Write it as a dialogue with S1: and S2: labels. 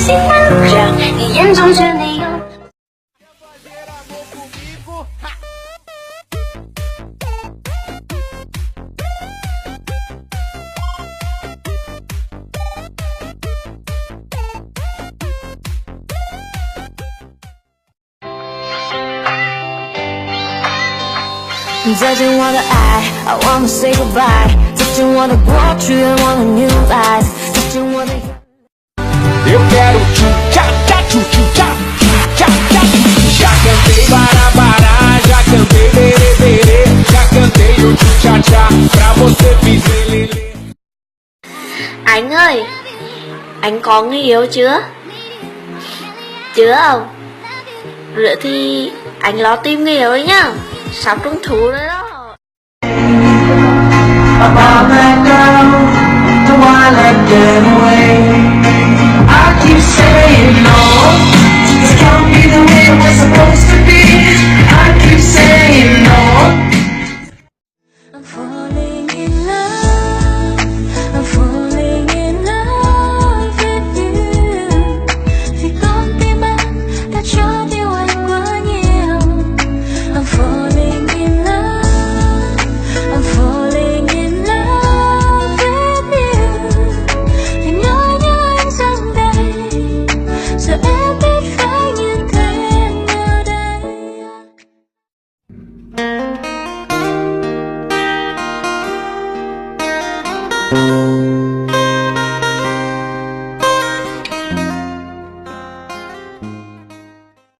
S1: 喜欢让你眼中却没有。
S2: 再见我的爱 I wanna say goodbye 再见我的过去 I want a new life 再见我的
S3: Eu quero tchu-tcha-tcha, tchu-tchu-tcha, tchu-tcha-tcha. Já cantei bará-bará, já cantei berê-berê, já cantei o tchu-tcha-tcha pra você fizer lelê.
S4: Anh ơi, anh có người yêu chưa? Chưa không? Rửa thì anh lo tìm người yêu nhá. Sắp trung thu rồi đó.
S5: About that girl, the one that gave away.